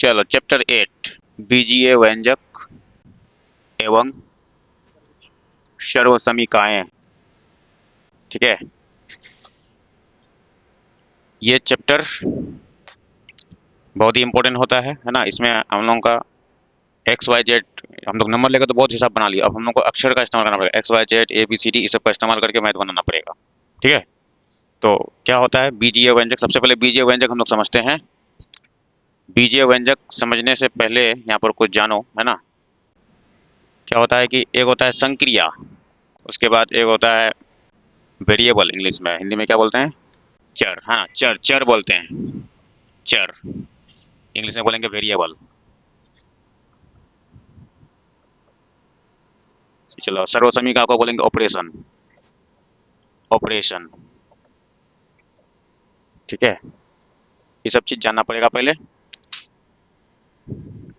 चलो चैप्टर 8 बीजीय व्यंजक एवं सर्वसमीकाएं। ठीक है, ये चैप्टर बहुत ही इंपॉर्टेंट होता है ना। इसमें हम लोगों का एक्स वाई जेड, हम लोग नंबर लेकर तो बहुत हिसाब बना लिया, अब हम लोग को अक्षर का इस्तेमाल करना पड़ेगा। X y z a b c d इस सब का इस्तेमाल करके मैथ बनाना पड़ेगा। ठीक है, तो क्या होता है बीजीय व्यंजक। सबसे पहले बीजीय व्यंजक हम लोग समझते हैं। बीजीय व्यंजक समझने से पहले यहाँ पर कुछ जानो, है ना। क्या होता है कि एक होता है संक्रिया, उसके बाद एक होता है वेरिएबल, इंग्लिश में, हिंदी में क्या बोलते हैं, चर। हाँ, चर, चर बोलते हैं, चर। इंग्लिश में बोलेंगे वेरिएबल। चलो सर्वसमीका को बोलेंगे ऑपरेशन, ऑपरेशन। ठीक है, ये सब चीज जानना पड़ेगा पहले।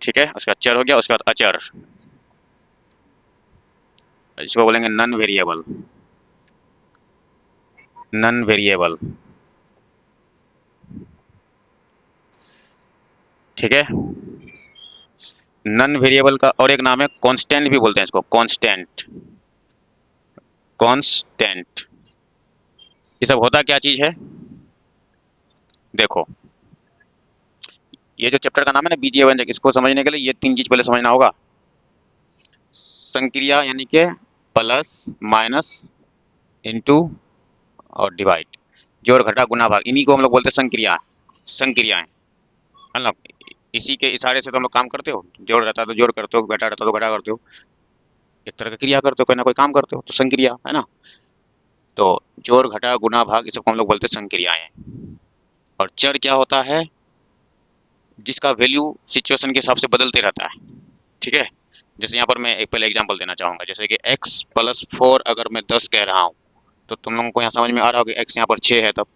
ठीक है, उसका चर हो गया, उसके बाद अचर, इसको बोलेंगे नन वेरिएबल, नन वेरिएबल। ठीक है, नन वेरिएबल का और एक नाम है कांस्टेंट भी बोलते हैं इसको, कांस्टेंट, कांस्टेंट। ये सब होता क्या चीज है, देखो। ये जो चैप्टर का नाम है ना बीजीय व्यंजक, इसको समझने के लिए ये तीन चीज पहले समझना होगा। संक्रिया यानी कि प्लस माइनस इनटू और डिवाइड, जोड़ घटा गुना भाग, इन्हीं को हम लोग बोलते हैं संक्रिया, संक्रियाएं, है ना। इसी के इशारे से तो हम लोग काम करते हो, जोड़ रहता है तो जोड़ करते हो, घटा रहता है तो घटा करते हो, एक तरह की क्रिया करते हो, कोई ना कोई काम करते हो, तो संक्रिया, है ना। तो जोड़ घटा गुना भाग, इस सबको हम लोग बोलते हैं संक्रियाएं। और चर क्या होता है, जिसका वैल्यू सिचुएशन के हिसाब से बदलते रहता है। ठीक है, जैसे यहाँ पर मैं एक पहले एग्जांपल देना चाहूंगा, जैसे कि x प्लस 4 अगर मैं 10 कह रहा हूँ, तो तुम लोगों को यहाँ समझ में आ रहा होगा x यहाँ पर 6 है, तब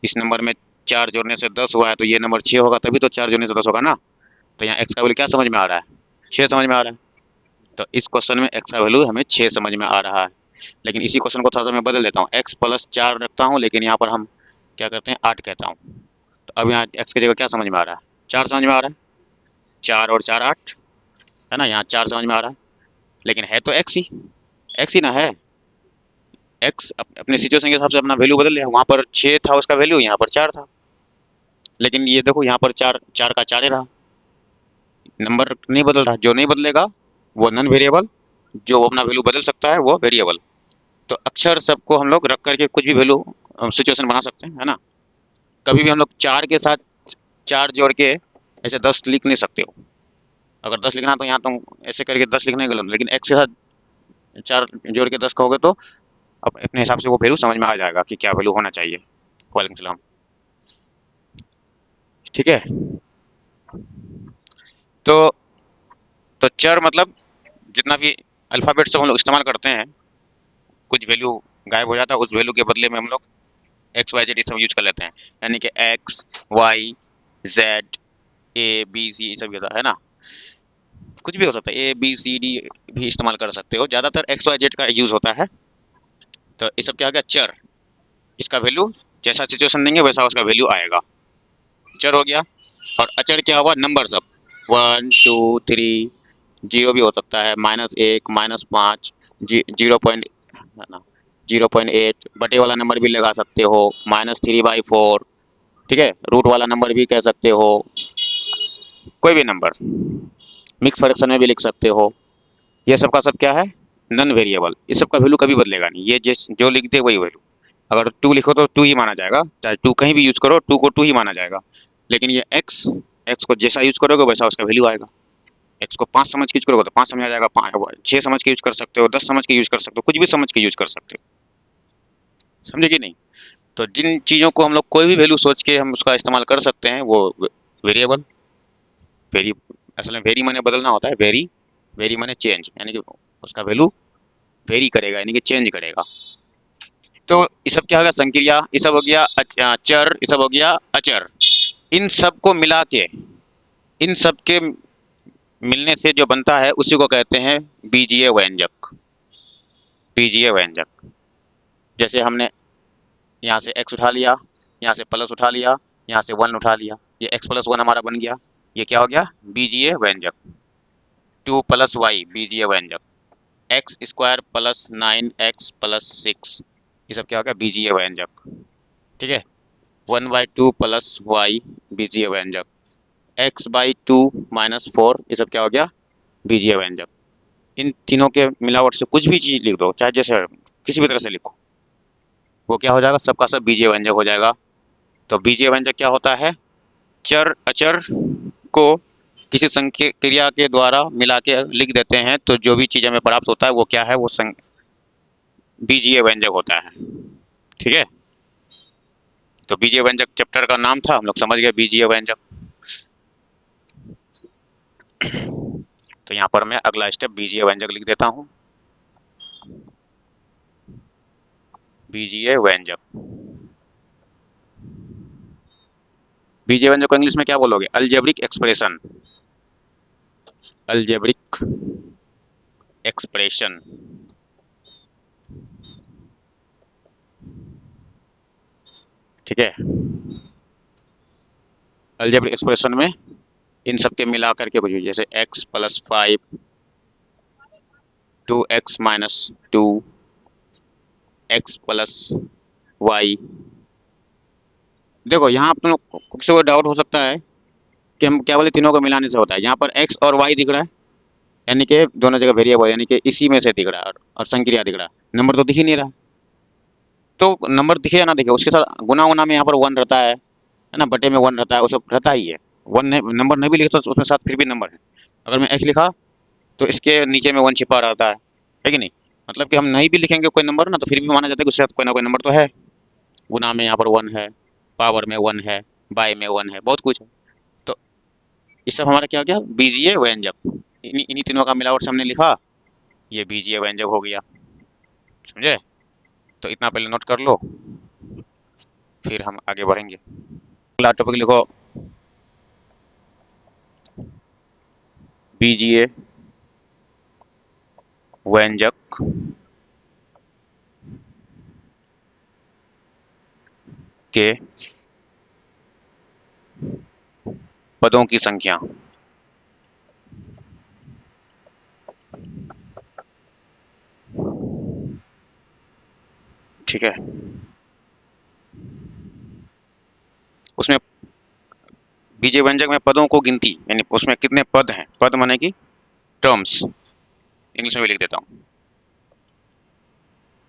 इस नंबर में 4 जोड़ने से 10 हुआ है, तो ये नंबर 6 होगा, तभी तो 4 जोड़ने से 10 होगा ना। तो यहाँ x का वैल्यू क्या समझ में आ रहा है, 6 समझ में आ रहा है। तो इस क्वेश्चन में x का वैल्यू हमें 6 समझ में आ रहा है। लेकिन इसी क्वेश्चन को थोड़ा सा मैं बदल देता हूँ, x प्लस 4 रखता हूँ, लेकिन यहाँ पर हम क्या करते हैं 8 कहता हूँ। तो अब यहाँ x की जगह क्या समझ में आ रहा है, 4 समझ में आ रहा है, 4 और 4 8, है ना। यहाँ 4 समझ में आ रहा है, लेकिन है तो x ही ना है। x अपने सिचुएशन के हिसाब से अपना वैल्यू बदल लिया, वहाँ पर 6 था उसका वैल्यू, यहाँ पर 4 था। लेकिन ये देखो यहाँ पर 4, 4 का 4 ही रहा, नंबर नहीं बदल रहा। जो नहीं बदलेगा वो नॉन वेरिएबल, जो अपना वैल्यू बदल सकता है वो वेरिएबल। तो अक्षर सबको हम लोग रख करके कुछ भी वैल्यू सिचुएशन बना सकते हैं, है ना। कभी भी हम लोग 4 के साथ 4 जोड़ के ऐसे 10 लिख नहीं सकते हो। अगर 10 लिखना तो यहाँ तुम ऐसे करके 10 लिखने गलत, लेकिन x के साथ 4 जोड़ के 10 कहोगे तो अपने हिसाब से वो वैल्यू समझ में आ जाएगा कि क्या वैल्यू होना चाहिए। वालेकुम सलाम। ठीक है, तो चर मतलब जितना भी अल्फाबेट सब हम लोग इस्तेमाल करते हैं, कुछ वैल्यू गायब हो जाता है, उस वैल्यू के बदले में हम लोग एक्स वाई जेड ये सब यूज कर लेते हैं, यानी कि x y z a b c ये सब है ना। कुछ भी हो सकता है, ए बी सी डी भी इस्तेमाल कर सकते हो, ज्यादातर एक्स वाई जेड का यूज होता है। तो ये सब क्या हो गया, चर। इसका वैल्यू जैसा सिचुएशन देंगे वैसा उसका वैल्यू आएगा, चर हो गया। और अचर क्या हुआ, नंबर सब 1 2 3, जीरो भी हो सकता है, -1 -5, 0 है ना, 0.8, बटे वाला नंबर भी लगा सकते हो, -3/4। ठीक है, रूट वाला नंबर भी कह सकते हो, कोई भी नंबर, मिक्स फ्रैक्शन में भी लिख सकते हो। ये सब का सब क्या है, नन वेरिएबल। इस सब का वैल्यू कभी बदलेगा नहीं, ये जो लिख दे वही वैल्यू। अगर 2 लिखो तो 2 ही माना जाएगा, चाहे 2 कहीं भी यूज करो, 2 को 2 ही माना जाएगा। लेकिन ये एक्स, एक्स को जैसा यूज करोगे वैसा उसका वैल्यू आएगा। एक्स को 5 समझ के यूज करोगे तो 5 समझ आ जाएगा, 6 समझ के यूज कर सकते हो, 10 समझ के यूज कर सकते हो, कुछ भी समझ के यूज कर सकते हो, समझे कि नहीं। तो जिन चीज़ों को हम लोग कोई भी वैल्यू सोच के हम उसका इस्तेमाल कर सकते हैं वो वेरिएबल। वेरी, असल में वेरी माने बदलना होता है, वेरी, वेरी माने चेंज, यानी कि उसका वैल्यू वेरी करेगा, यानी कि चेंज करेगा। तो ये सब क्या हो गया, संक्रिया, ये सब हो गया चर, ये सब हो गया अचर। इन सब को मिला के, इन सब के मिलने से जो बनता है उसी को कहते हैं बीजीय व्यंजक, बीजीय व्यंजक। जैसे हमने यहाँ से x उठा लिया, यहाँ से प्लस उठा लिया, यहाँ से 1 उठा लिया, ये x+1 हमारा बन गया। ये क्या हो गया? बीजीय व्यंजक। 2+y बीजीय व्यंजक। x² + 9x + 6 ये सब क्या हो गया? बीजीय व्यंजक। ठीक है। 1/2 + y बीजीय व्यंजक। x/2 - 4 ये सब क्या हो गया? बीजीय व्यंजक। इन तीनों के मिलावट से कुछ भी चीज लिख दो, चाहे जैसे किसी भी तरह से लिखो, वो क्या हो जाएगा? सबका सब बीजीय व्यंजक हो जाएगा। तो बीजीय व्यंजक क्या होता है? चर अचर को किसी संख्या क्रिया के द्वारा मिला के लिख देते हैं, तो जो भी चीज हमें प्राप्त होता है वो क्या है? वो बीजीय व्यंजक होता है। ठीक है। तो बीजीय व्यंजक चैप्टर का नाम था, हम लोग समझ गए बीजीय व्यंजक। तो यहाँ पर मैं अगला स्टेप बीजीय व्यंजक लिख देता हूँ। बीजीय व्यंजक। बीजीय व्यंजक को इंग्लिश में क्या बोलोगे? Algebraic expression. Algebraic expression. ठीक है। अलजेब्रिक एक्सप्रेशन में इन सबके मिला करके कुछ भी, जैसे x+5 2x - 2 x+y। देखो यहाँ तुम लोग किसी को डाउट हो सकता है कि हम क्या बोले तीनों को मिलाने से होता है। यहाँ पर x और y दिख रहा है, यानी कि दोनों जगह वेरिएबल, यानी कि इसी में से दिख रहा है, और संक्रिया दिख रहा है, नंबर तो दिख ही नहीं रहा। तो नंबर दिखे या ना दिखे, उसके साथ गुना गुना में यहाँ पर 1 रहता है ना, बटे में 1 रहता है, वो सब रहता ही है। 1 नंबर नहीं भी लिखा तो उसमें साथ फिर भी नंबर है। अगर मैं x लिखा तो इसके नीचे में 1 छिपा रहता है कि नहीं? मतलब कि हम नहीं भी लिखेंगे कोई नंबर ना, तो फिर भी माना जाता है कि उसके साथ कोई ना कोई नंबर तो है। गुना में यहाँ पर 1 है, पावर में 1 है, बाय में 1 है, बहुत कुछ है। तो ये सब हमारा क्या हो गया? बीजीय व्यंजक। इन्हीं तीनों का मिलावट से हमने लिखा, ये बीजीय व्यंजक हो गया। समझे? तो इतना पहले नोट कर लो, फिर हम आगे बढ़ेंगे। अगला टॉपिक लिखो, बीजीय व्यंजक के पदों की संख्या। ठीक है। उसमें बीजीय व्यंजक में पदों को गिनती, यानी उसमें कितने पद हैं, पद माने कि टर्म्स, इंग्लिश में भी लिख देता हूँ।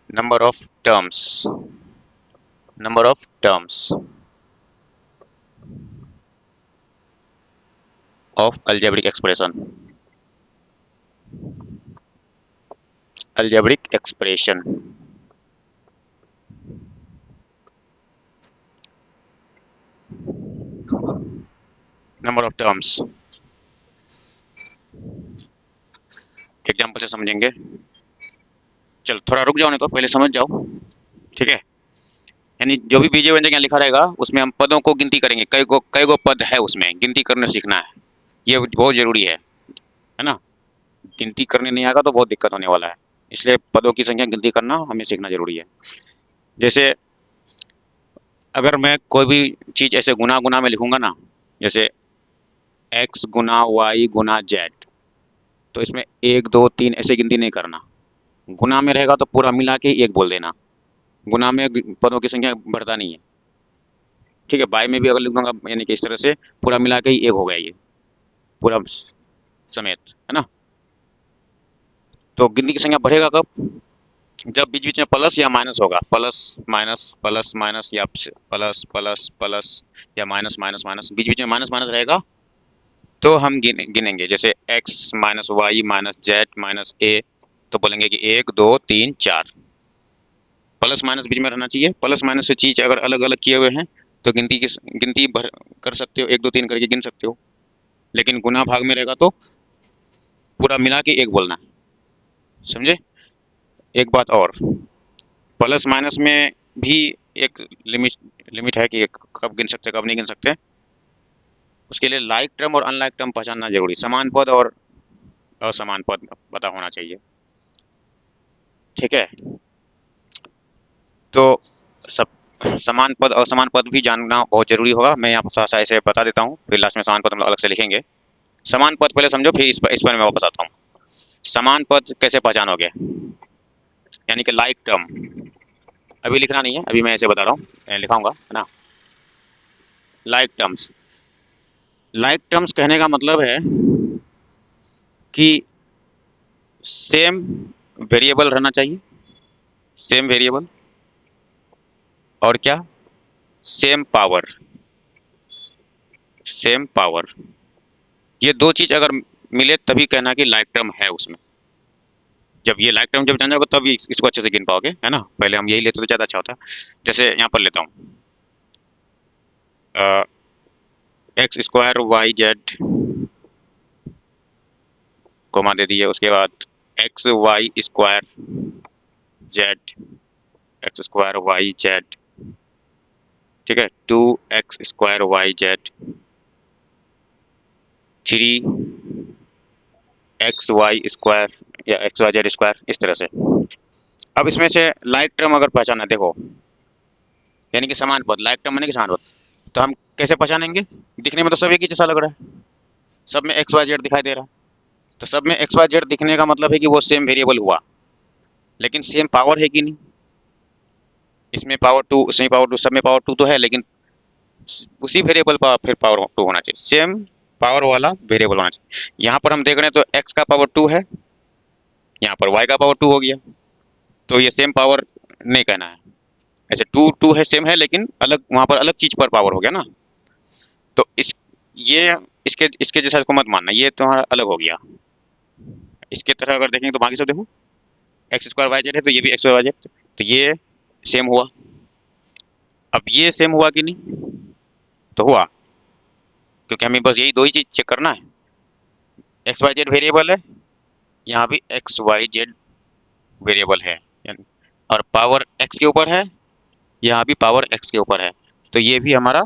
Number of terms, number of terms of algebraic expression. Algebraic expression. Number of terms example से समझेंगे। चलो थोड़ा रुक जाओ, नहीं तो पहले समझ जाओ। ठीक है। यानी जो भी बीजीय व्यंजक यहाँ लिखा रहेगा उसमें हम पदों को गिनती करेंगे, कई गो पद है उसमें, गिनती करना सीखना है, ये बहुत जरूरी है ना? गिनती करने नहीं आएगा तो बहुत दिक्कत होने वाला है, इसलिए पदों की संख्या गिनती करना हमें सीखना जरूरी है। जैसे अगर मैं कोई भी चीज ऐसे गुना गुना में लिखूंगा ना, जैसे x गुना y गुना z, तो इसमें 1 2 3 ऐसे गिनती नहीं करना। गुना में रहेगा तो पूरा मिला के एक बोल देना। गुना में पदों की संख्या बढ़ता नहीं है। ठीक है। बाय में भी अगर लिखूंगा, यानी कि इस तरह से पूरा मिला के ही एक हो गया, ये पूरा समेत, है ना? तो गिनती की संख्या बढ़ेगा कब? जब बीच बीच में प्लस या माइनस होगा, प्लस माइनस माइनस, या प्लस प्लस प्लस, या माइनस माइनस माइनस, बीच बीच में माइनस माइनस रहेगा तो हम गिनेंगे। जैसे x - y - z - a, तो बोलेंगे कि 1 2 3 4। प्लस माइनस बीच में रहना चाहिए। प्लस माइनस से चीज अगर अलग अलग किए हुए हैं तो गिनती कर सकते हो, 1 2 3 करके गिन सकते हो। लेकिन गुना भाग में रहेगा तो पूरा मिला के एक बोलना है। समझे? एक बात और, प्लस माइनस में भी एक लिमिट है कि कब गिन सकते कब नहीं गिन सकते। उसके लिए लाइक टर्म और अनलाइक टर्म पहचानना जरूरी, समान पद और असमान पद पता होना चाहिए। ठीक है। तो सब समान पद और समान पद भी जानना बहुत जरूरी होगा। मैं यहाँ पर थोड़ा सा ऐसे बता देता हूँ, फिर लास्ट में समान पद हम लोग अलग से लिखेंगे। समान पद पहले समझो, फिर इस पर मैं वापस आता हूँ। समान पद कैसे पहचानोगे, यानी कि लाइक टर्म। अभी लिखना नहीं है, अभी मैं ऐसे बता रहा हूँ, लिखाऊंगा, है ना। लाइक टर्म्स, लाइक टर्म्स कहने का मतलब है कि सेम वेरिएबल रहना चाहिए, सेम वेरिएबल, और क्या, सेम पावर, सेम पावर। ये दो चीज अगर मिले तभी कहना कि लाइक टर्म है उसमें। जब ये लाइक टर्म जब जान जाओगे तब इसको अच्छे से गिन पाओगे, है ना। पहले हम यही लेते तो ज्यादा अच्छा होता। जैसे यहाँ पर लेता हूँ, x square y z, comma दे दिए, उसके बाद x y square z, x square y z, ठीक है, 2x square y z, 3x y square या एक्स वाई जेड स्क्वायर, इस तरह से। अब इसमें से लाइक टर्म अगर पहचाना, देखो, यानी कि समान पद, लाइक टर्म यानी कि समान पद, तो हम कैसे पहचानेंगे। दिखने में तो सब एक ही जैसा लग रहा है, सब में एक्स वाई जेड दिखाई दे रहा है, तो सब में एक्स वाई जेड दिखने का मतलब है कि वो सेम वेरिएबल हुआ, लेकिन सेम पावर है कि नहीं। इसमें पावर टू, उसमें पावर टू, सब में पावर टू तो है, लेकिन उसी वेरिएबल पर फिर पावर टू होना चाहिए, सेम पावर वाला वेरिएबल होना चाहिए। यहाँ पर हम देख रहे हैं तो एक्स का पावर टू है, यहाँ पर वाई का पावर टू हो गया, तो ये सेम पावर नहीं कहना है। ऐसे टू टू है, सेम है, लेकिन अलग, वहां पर अलग चीज पर पावर हो गया ना। तो ये इसके इसके जैसा इसको मत मानना, ये तुम्हारा अलग हो गया। इसके तरह अगर देखेंगे तो बाकी सब देखो, एक्स स्क्वायर वाई जेड है तो ये भी एक्स स्क्वायर वाई जेड, तो ये सेम हुआ। अब ये सेम हुआ कि नहीं, तो हुआ, क्योंकि हमें बस यही दो ही चीज चेक करना है। एक्स वाई जेड वेरिएबल है, यहाँ भी एक्स वाई जेड वेरिएबल है, और पावर एक्स के ऊपर है, यहाँ भी पावर एक्स के ऊपर है, तो ये भी हमारा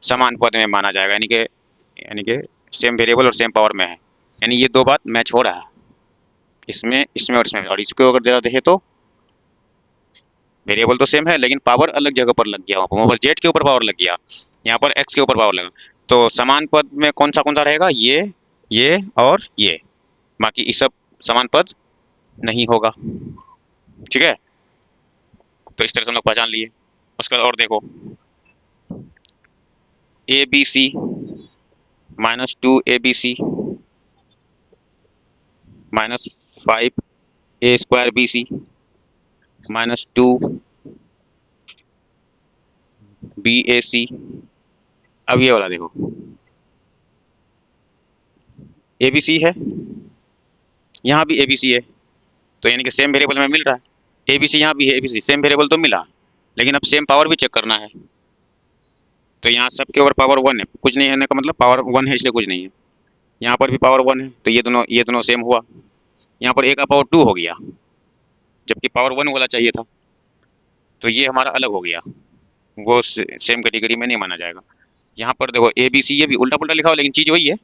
समान पद में माना जाएगा, यानी कि सेम वेरिएबल और सेम पावर में है, यानी ये दो बात मैच हो रहा है इसमें, इसमें और इसमें। और इसको अगर जरा देखे तो वेरिएबल तो सेम है, लेकिन पावर अलग जगह पर लग गया, वहाँ पर जेड के ऊपर पावर लग गया, यहाँ पर एक्स के ऊपर पावर लगा। तो समान पद में कौन सा रहेगा, ये और ये, बाकी ये सब समान पद नहीं होगा, ठीक है। तो इस तरह से हम लोग पहचान लिए। उसके बाद और देखो, ए बी सी -2abc -5a² bc -2bac। अब ये वाला देखो, abc है, यहाँ भी abc है, तो यानी कि सेम वेरिएबल में मिल रहा है। abc यहाँ भी है, abc सेम वेरिएबल तो मिला, लेकिन अब सेम पावर भी चेक करना है। तो यहाँ सबके ऊपर पावर वन है, कुछ नहीं है का मतलब पावर वन है, इसलिए कुछ नहीं है। यहाँ पर भी पावर वन है, तो ये दोनों सेम हुआ। यहाँ पर ए का पावर टू हो गया, जबकि पावर वन वाला चाहिए था, तो ये हमारा अलग हो गया, वो सेम कैटेगरी में नहीं माना जाएगा। यहाँ पर देखो ए बी सी, ये भी उल्टा पुल्टा लिखा हुआ, लेकिन चीज़ वही है,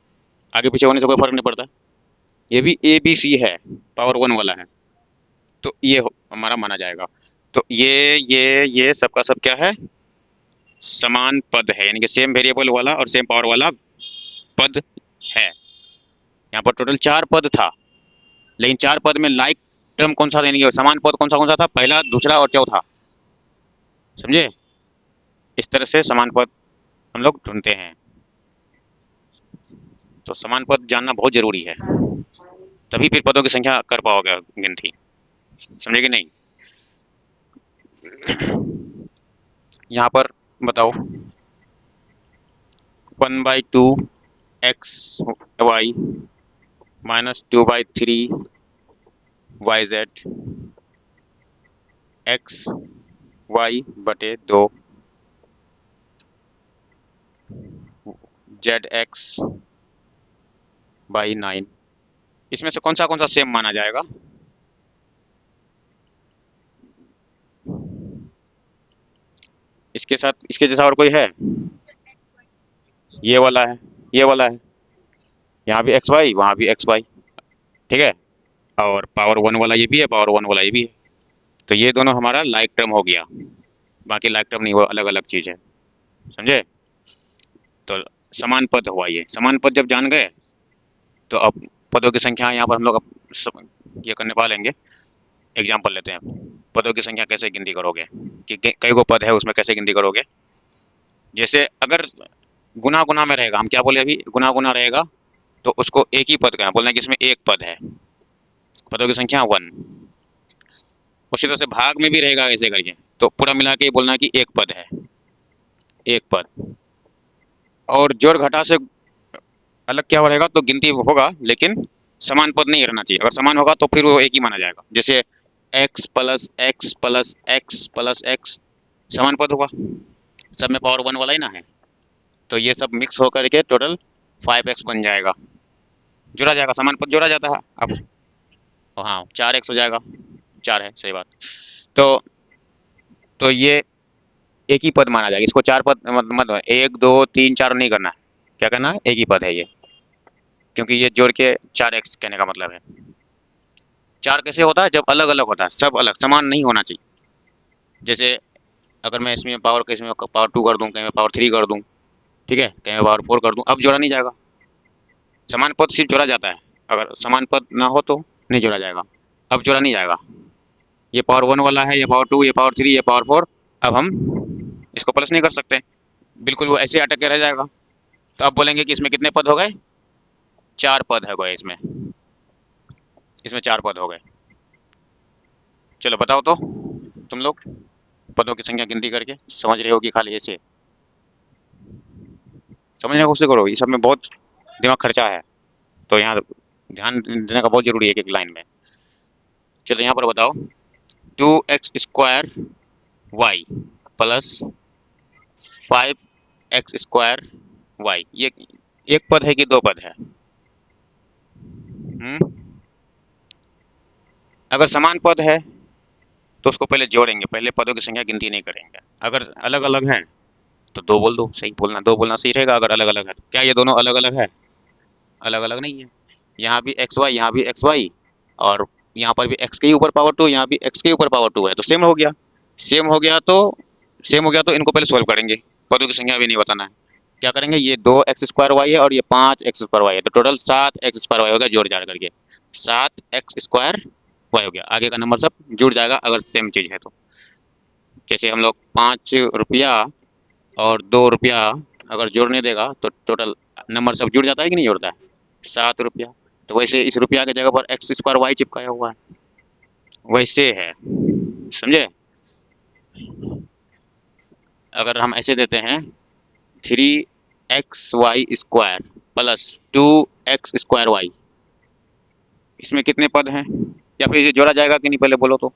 आगे पीछे होने से कोई फर्क नहीं पड़ता। ये भी ए बी सी है, पावर वन वाला है, तो ये हमारा माना जाएगा। तो ये सबका सब क्या है, समान पद है, यानी कि सेम वेरिएबल वाला और सेम पावर वाला पद है। यहाँ पर टोटल चार पद था, लेकिन चार पद में लाइक टर्म कौन सा, यानी कि समान पद कौन सा था, पहला, दूसरा और चौथा, समझे। इस तरह से समान पद हम लोग ढूंढते हैं। तो समान पद जानना बहुत जरूरी है, तभी फिर पदों की संख्या कर पाओगे गिनती, समझे कि नहीं। यहाँ पर बताओ, 1/2 xy -2/3 yz x y/2 zx/9। इसमें से कौन सा सेम माना जाएगा। इसके साथ इसके जैसा और कोई है, ये वाला है, ये वाला है, यहाँ भी एक्स वाई, वहाँ भी एक्स वाई, ठीक है, और पावर वन वाला ये भी है, पावर वन वाला ये भी है, तो ये दोनों हमारा लाइक टर्म हो गया। बाकी लाइक टर्म नहीं, वो अलग अलग चीज है, समझे। तो समान पद हुआ, ये समान पद जब जान गए तो अब पदों की संख्या यहाँ पर हम लोग अब ये करने पा लेंगे। एग्जाम्पल लेते हैं, पदों की संख्या कैसे गिनती करोगे, कि कई गो पद है उसमें कैसे गिनती करोगे। जैसे अगर गुना गुना में रहेगा, हम क्या बोले अभी, गुना गुना रहेगा तो उसको एक ही पद कहना, बोलना है कि इसमें एक पद है, पदों की संख्या 1। उसी तरह से भाग में भी रहेगा ऐसे करके, तो पूरा मिला के बोलना है कि एक पद है, एक पद। और जोड़ घटा से अलग क्या रहेगा, तो गिनती होगा लेकिन समान पद नहीं रहना चाहिए। अगर समान होगा तो फिर वो एक ही माना जाएगा। जैसे x plus x plus x plus x समान पद होगा, सब में पावर 1 वाला ही ना है, तो ये सब मिक्स होकर के टोटल 5x बन जाएगा, जोड़ा जाएगा, समान पद जोड़ा जाता है। अब हाँ 4x हो जाएगा, 4 है, सही बात। तो ये एक ही पद माना जाएगा, इसको चार पद मत 1 2 3 4 नहीं करना है, क्या करना है, एक ही पद है ये, क्योंकि ये जोड़ के 4x कहने का मतलब है। 4 कैसे होता है, जब अलग अलग होता है, सब अलग, समान नहीं होना चाहिए। जैसे अगर मैं इसमें पावर के इसमें पावर 2 कर दूं, कहीं मैं पावर 3 कर दूं, ठीक है, कहीं मैं पावर 4 कर दूं, अब जोड़ा नहीं जाएगा। समान पद सिर्फ जोड़ा जाता है, अगर समान पद ना हो तो नहीं जोड़ा जाएगा, अब जोड़ा नहीं जाएगा। ये पावर 1 वाला है, ये पावर 2, ये पावर 3, ये पावर 4, अब हम इसको प्लस नहीं कर सकते, बिल्कुल वो ऐसे अटक के रह जाएगा। तो अब बोलेंगे कि इसमें कितने पद हो गए, 4 पद है गए इसमें, 4 पद हो गए। चलो बताओ तो तुम लोग, पदों की संख्या गिनती करके समझ रहे हो कि खाली ऐसे समझने की कोशिश करो, ये सब में बहुत दिमाग खर्चा है, तो यहाँ ध्यान देने का बहुत जरूरी है एक एक लाइन में। चलो यहाँ पर बताओ, 2x² प्लस 5x², ये एक पद है कि दो पद है। अगर समान पद है तो उसको पहले जोड़ेंगे, पहले पदों की संख्या गिनती नहीं करेंगे। अगर अलग अलग है तो दो बोल दो, सही बोलना, दो बोलना सही रहेगा। अगर अलग अलग है तो क्या ये दोनों अलग अलग है, अलग अलग नहीं है। यहाँ भी एक्स वाई, यहाँ भी एक्स वाई, और यहाँ पर भी एक्स के ऊपर पावर 2, यहाँ भी एक्स के ऊपर पावर 2 है, तो सेम हो गया। सेम हो गया तो इनको पहले सोल्व करेंगे, पदों की संख्या भी नहीं बताना है। क्या करेंगे, ये 2x² वाई है और ये 5x² वाई है, तो टोटल 7x² वाई होगा, जोड़ जाड़ करके 7x² वाई हो गया। आगे का नंबर सब जुड़ जाएगा अगर सेम चीज़ है तो। जैसे हम लोग 5 रुपया और 2 रुपया अगर जोड़ने देगा तो टोटल नंबर सब जुड़ जाता है कि नहीं जुड़ता है, 7 रुपया। तो वैसे इस रुपया की जगह पर x² वाई चिपकाया हुआ है, वैसे है, समझे। अगर हम ऐसे देते हैं 3xy² प्लस 2x²y, इसमें कितने पद हैं, या फिर ये जोड़ा जाएगा कि नहीं पहले बोलो तो।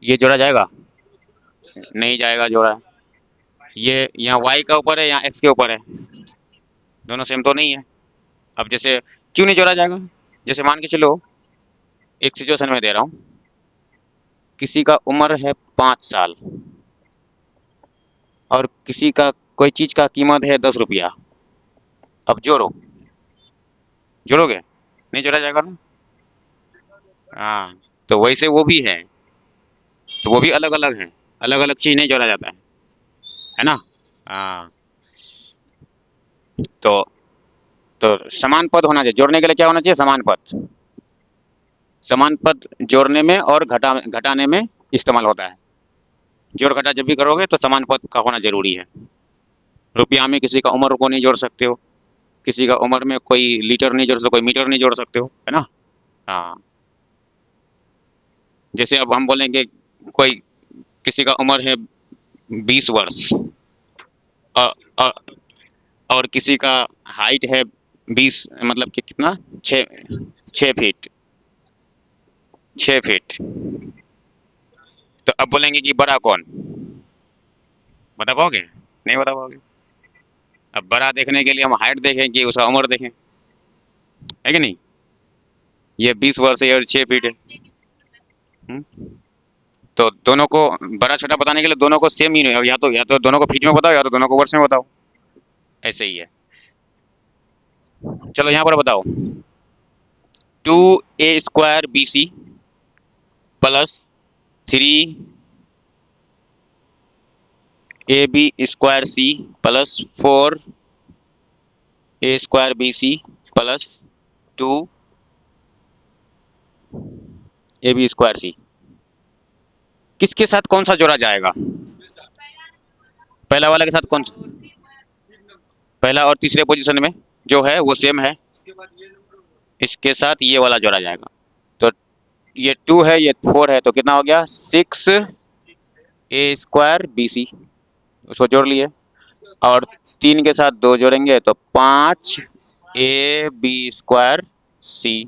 ये जोड़ा जाएगा, नहीं जाएगा जोड़ा। ये यहाँ y का ऊपर है, यहाँ x के ऊपर है, दोनों सेम तो नहीं है। अब जैसे क्यों नहीं जोड़ा जाएगा, जैसे मान के चलो एक सिचुएशन में दे रहा हूँ, किसी का उम्र है 5 साल और किसी का कोई चीज का कीमत है 10 रुपया। अब जोड़ो, जोड़ोगे, नहीं जोड़ा जाएगा ना। हाँ, तो वैसे वो भी है, तो वो भी अलग अलग है, अलग अलग चीज नहीं जोड़ा जाता है ना। हाँ, तो समान पद होना चाहिए, जोड़ने के लिए क्या होना चाहिए, समान पद। समान पद जोड़ने में और घटाने में इस्तेमाल होता है। जोड़ घटा जब भी करोगे तो समान पद का होना जरूरी है। रुपया में किसी का उम्र को नहीं जोड़ सकते हो, किसी का उम्र में कोई लीटर नहीं जोड़ सकते, कोई मीटर नहीं जोड़ सकते हो, है ना। हाँ, जैसे अब हम बोलेंगे कोई किसी का उम्र है 20 वर्ष, और, और, और किसी का हाइट है 20, मतलब कि कितना, 6 फीट, 6 फीट। तो अब बोलेंगे कि बड़ा कौन, बता पाओगे, नहीं बता पाओगे। अब बड़ा देखने के लिए हम हाइट देखें कि उसका उम्र देखें, है कि नहीं। ये 20 वर्ष है और 6 फीट है। हम्म? तो दोनों को बड़ा छोटा बताने के लिए दोनों को सेम ही नहीं, या तो दोनों को फीट में बताओ या तो दोनों को वर्ष में बताओ, ऐसे ही है। चलो यहाँ पर बताओ, 2a² BC plus 3 a b square c plus 4 a² b c plus 2 a b² c. किसके साथ कौन सा जोड़ा जाएगा? पहला वाला के साथ कौन सा? पहला और तीसरे पोजीशन में जो है वो सेम है, इसके साथ ये वाला जोड़ा जाएगा। तो ये 2 है, ये 4 है, तो कितना हो गया? 6 a² bc, उसको जोड़ लिए। और 3 के साथ 2 जोड़ेंगे तो 5 a b² c,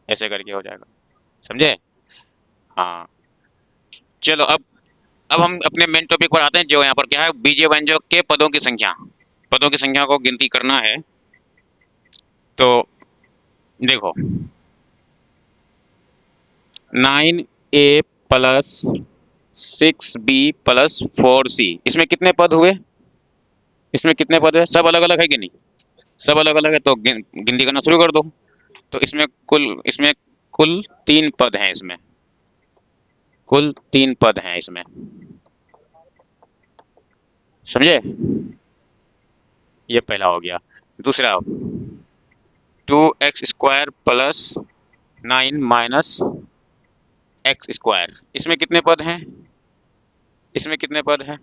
ऐसे करके हो जाएगा। समझे? हाँ। चलो अब हम अपने मेन टॉपिक पर आते हैं, जो यहाँ पर क्या है, बीजीय व्यंजक के पदों की संख्या। पदों की संख्या को गिनती करना है। तो देखो, 9a plus 6b plus 4c, इसमें कितने पद हुए? इसमें कितने पद है? सब अलग अलग है कि नहीं? सब अलग अलग है, तो गिनती करना शुरू कर दो। तो इसमें कुल 3 पद हैं। इसमें कुल 3 पद हैं इसमें। समझे? ये पहला हो गया। दूसरा, 2x² प्लस 9 माइनस x², इसमें कितने पद हैं? इसमें कितने पद हैं?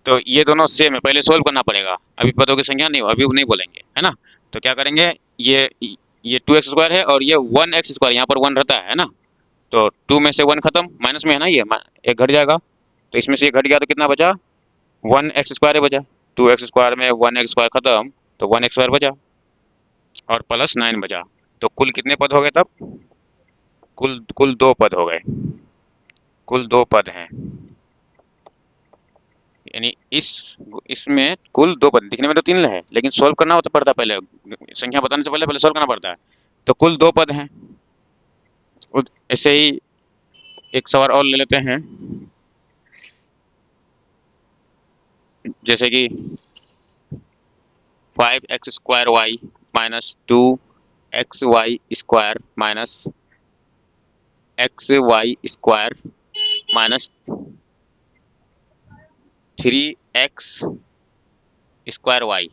तो ये दोनों सेम है, पहले सोल्व करना पड़ेगा। अभी पदों की संख्या नहीं, अभी नहीं बोलेंगे, है ना? तो क्या करेंगे, ये ये 2x² है और ये 1x², यहाँ पर 1 रहता है ना? तो 2 में से 1 खत्म, माइनस में है ना, ये एक घट जाएगा। तो इसमें से एक घट गया तो कितना बचा? 1x² बचा। 2x² में 1x² खत्म, तो 1x² बचा और प्लस 9 बचा। तो कुल कितने पद हो गए तब? कुल कुल 2 पद हो गए। कुल 2 पद हैं, यानी इसमें कुल 2 पद। दिखने में तो 3 है, लेकिन सोल्व करना होता पड़ता है, पहले संख्या बताने से पहले पहले सोल्व करना पड़ता है। तो कुल 2 पद हैं। ऐसे ही एक सवाल और ले लेते हैं, जैसे कि 5x² minus 2xy² minus xy² minus 3x² y।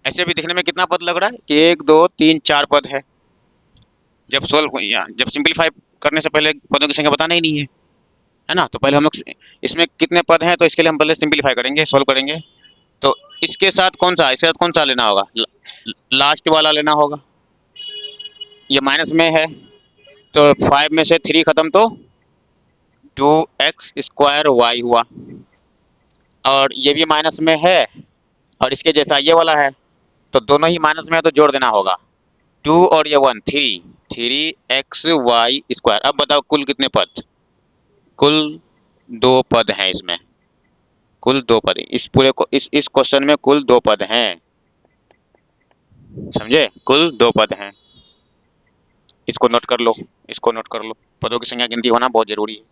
ऐसे भी दिखने में कितना पद लग रहा है कि 1 2 3 4 पद है। जब सिंपलीफाई करने से पहले पदों की संख्या बताना ही नहीं है ना? तो पहले हम लोग इसमें कितने पद हैं, तो इसके लिए हम पहले सिंपलीफाई करेंगे, सॉल्व करेंगे। तो इसके साथ कौन सा लेना होगा? लास्ट वाला लेना होगा। ये माइनस में है, तो 5 में से 3 खत्म, तो 2x² y हुआ। और ये भी माइनस में है, और इसके जैसा ये वाला है, तो दोनों ही माइनस में है, तो जोड़ देना होगा। 2 और ये 1, 3x y²। अब बताओ कुल कितने पद? कुल 2 पद हैं इसमें। कुल 2 पद, इस पूरे को इस क्वेश्चन में कुल 2 पद हैं। समझे? कुल 2 पद हैं। इसको नोट कर लो, इसको नोट कर लो। पदों की संख्या गिनती होना बहुत जरूरी है।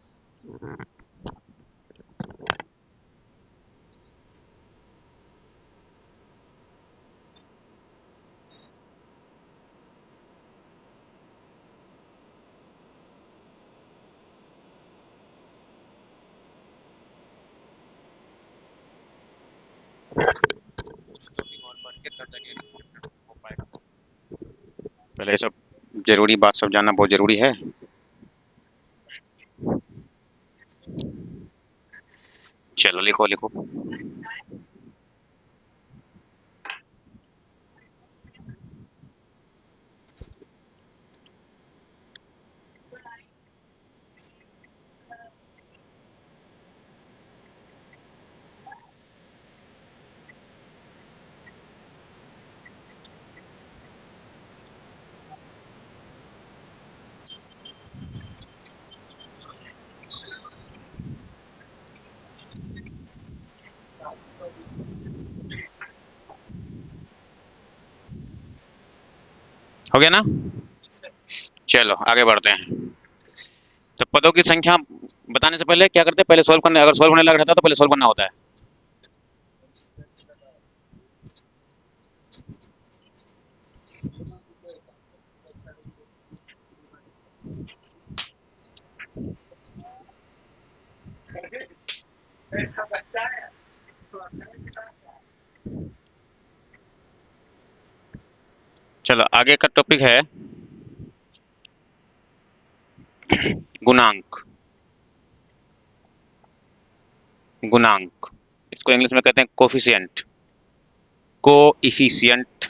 पहले ये सब जरूरी बात सब जानना बहुत जरूरी है। चलो लिखो लिखो। हो गया ना? चलो आगे बढ़ते हैं। तो पदों की संख्या बताने से पहले क्या करते हैं, पहले सोल्व करने, अगर सोल्व होने लग रहा था तो पहले सोल्व करना होता है। चलो आगे का टॉपिक है गुणांक। गुणांक इसको इंग्लिश में कहते हैं कोफिशिएंट। कोइफिशिएंट।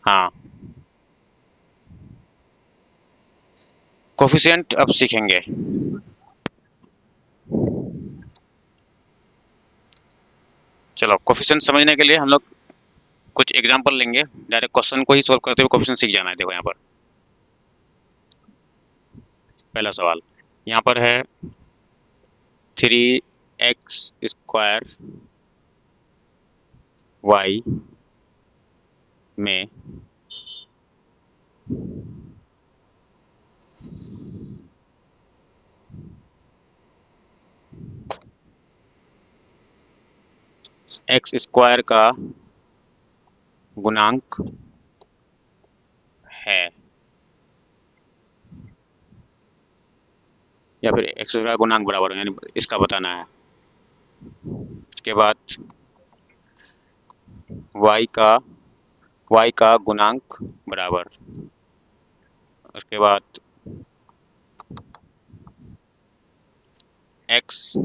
हाँ, कोफिशिएंट अब सीखेंगे। चलो कोफिशिएंट समझने के लिए हम लोग कुछ एग्जांपल लेंगे। डायरेक्ट क्वेश्चन को ही सॉल्व करते हुए कोफिशिएंट सीख जाना है। देखो यहाँ पर पहला सवाल यहाँ पर है 3x² y में x² का गुणांक है, या फिर x² का गुणांक बराबर है, यानी इसका बताना है। इसके बाद y का गुणांक बराबर, उसके बाद x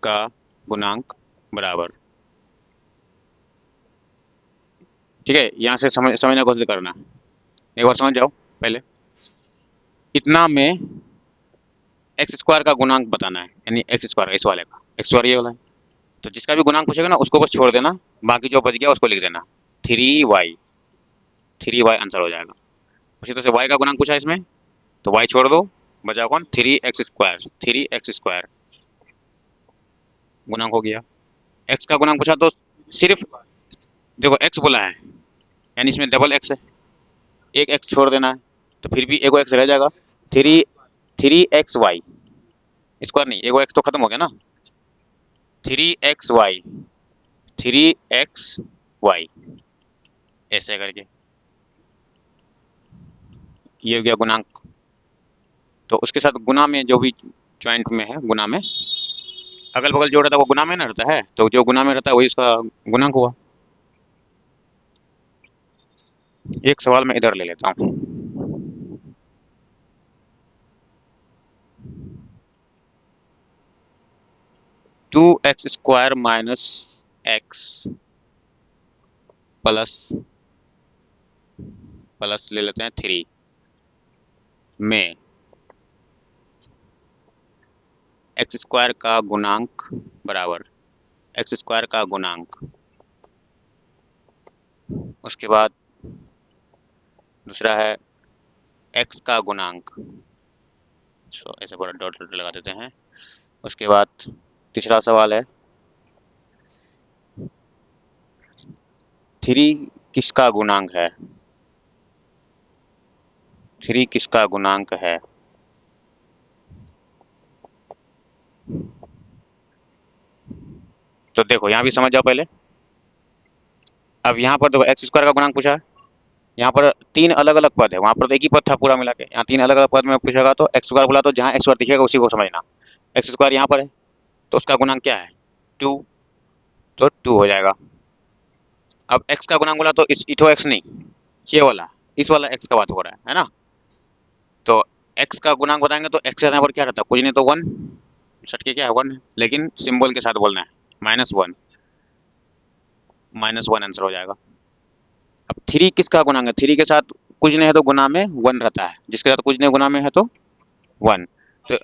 का गुणांक बराबर। ठीक है, यहाँ से समझने की कोशिश करना। एक बार समझ जाओ पहले। इतना में x² का गुणांक बताना है, यानी x², इस वाले का x² ये वाला है। तो जिसका भी गुणांक पूछेगा ना उसको बस छोड़ देना, बाकी जो बच गया उसको लिख देना 3y। 3y आंसर हो जाएगा। उसी तरह से y का गुणांक पूछा इसमें, तो y छोड़ दो, बचा कौन 3x²। 3x² गुणांक हो गया। x का गुणांक पूछा तो सिर्फ देखो x बोला है, यानी इसमें डबल x है, एक x छोड़ देना है, तो फिर भी एगो x रह जाएगा। 3xy स्क्वायर नहीं, एगो x तो खत्म हो गया ना। 3xy 3xy ऐसे करके ये हो गया गुणांक। तो उसके साथ गुना में जो भी ज्वाइंट में है, गुना में अगल बगल जो रहता है वो गुना में ना रहता है, तो जो गुना में रहता है वही उसका गुणांक हुआ। एक सवाल मैं इधर ले लेता हूँ। Two x square minus x plus ले लेते हैं 3 में x² का गुणांक बराबर x² का गुणांक। उसके बाद दूसरा है x का गुणांक। ऐसे पूरा डॉट डॉट लगा देते हैं। उसके बाद तीसरा सवाल है 3 किसका गुणांक है। 3 किसका गुणांक है। तो देखो यहाँ भी समझ जाओ पहले। अब यहाँ पर देखो x² का गुणांक पूछा है, यहाँ पर 3 अलग अलग पद है, वहां पर तो एक ही पद था पूरा मिला के। यहाँ 3 अलग अलग पद में पूछेगा तो x² बोला तो जहाँ x² दिखेगा उसी को समझना। x² यहाँ पर है तो उसका गुणांक क्या है 2, तो 2 हो जाएगा। अब x का गुणांक बोला तो इठो x नहीं, ये वाला, इस वाला x का बात हो रहा है ना। तो x का गुणांक बताएंगे तो x यहाँ पर क्या रहता है, कुछ नहीं तो 1, सटके क्या है 1 है, लेकिन सिंबल के साथ बोलना है -1। -1 आंसर हो जाएगा। अब 3 किसका गुणांक है, 3 के साथ कुछ नहीं है तो गुना में 1 रहता है, जिसके साथ कुछ नहीं गुना में है तो 1। तो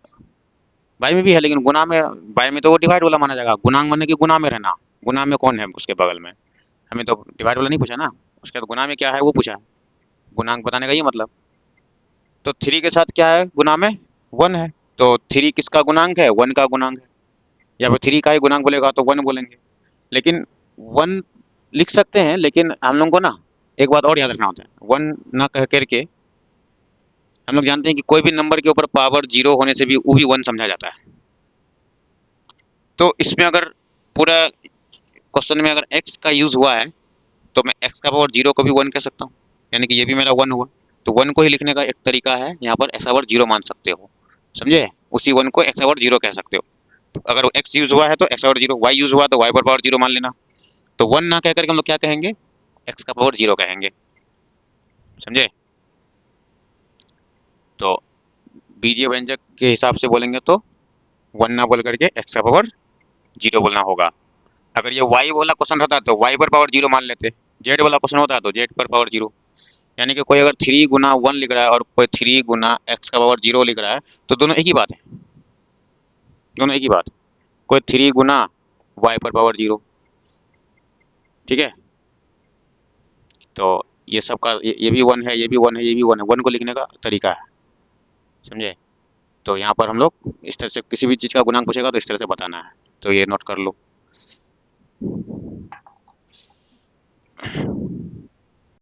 बाई में भी है, लेकिन गुना में, बाई में तो वो डिवाइड वाला माना जाएगा। गुणांक माने कि गुना में रहना, गुना में कौन है उसके बगल में, हमें तो डिवाइड वाला नहीं पूछा ना, उसके बाद गुना में क्या है वो पूछा है। गुणांक बताने का ये मतलब। तो 3 के साथ क्या है गुना में 1 है, तो 3 किसका गुणांक है 1 का गुणांक है। या फिर 3 का ही गुणांक बोलेगा तो 1 बोलेंगे, लेकिन 1 लिख सकते हैं, लेकिन हम लोग को ना एक बात और याद रखना होता है। 1 ना कह करके हम लोग जानते हैं कि कोई भी नंबर के ऊपर पावर 0 होने से भी वो भी 1 समझा जाता है। तो इसमें अगर पूरा क्वेश्चन में अगर x का यूज हुआ है तो मैं x का पावर 0 को भी 1 कह सकता हूँ, यानी कि ये भी मेरा 1 हुआ। तो 1 को ही लिखने का एक तरीका है, यहाँ पर x पावर 0 मान सकते हो, समझे। उसी 1 को x पावर 0 कह सकते हो। अगर x यूज हुआ है तो x पावर 0, y यूज हुआ तो y पर पावर 0 मान लेना। तो 1 ना कह करके हम लोग क्या कहेंगे, x का पावर 0 कहेंगे, समझे। तो बीजीय व्यंजक के हिसाब से बोलेंगे तो 1 ना बोल करके x का पावर 0 बोलना होगा। अगर ये y वाला क्वेश्चन रहता तो y पर पावर 0 मान लेते, z वाला क्वेश्चन होता तो z पर पावर 0। यानी कि कोई अगर 3 गुना 1 लिख रहा है और कोई 3 गुना x का पावर 0 लिख रहा है तो दोनों एक ही बात है, दोनों एक ही बात। कोई 3 गुना y पर पावर 0, ठीक है। तो ये सब का ये भी 1 है, ये भी 1 है, ये भी 1 है, 1 को लिखने का तरीका है, समझे। तो यहाँ पर हम लोग इस तरह से किसी भी चीज़ का गुणांक पूछेगा तो इस तरह से बताना है, तो ये नोट कर लो।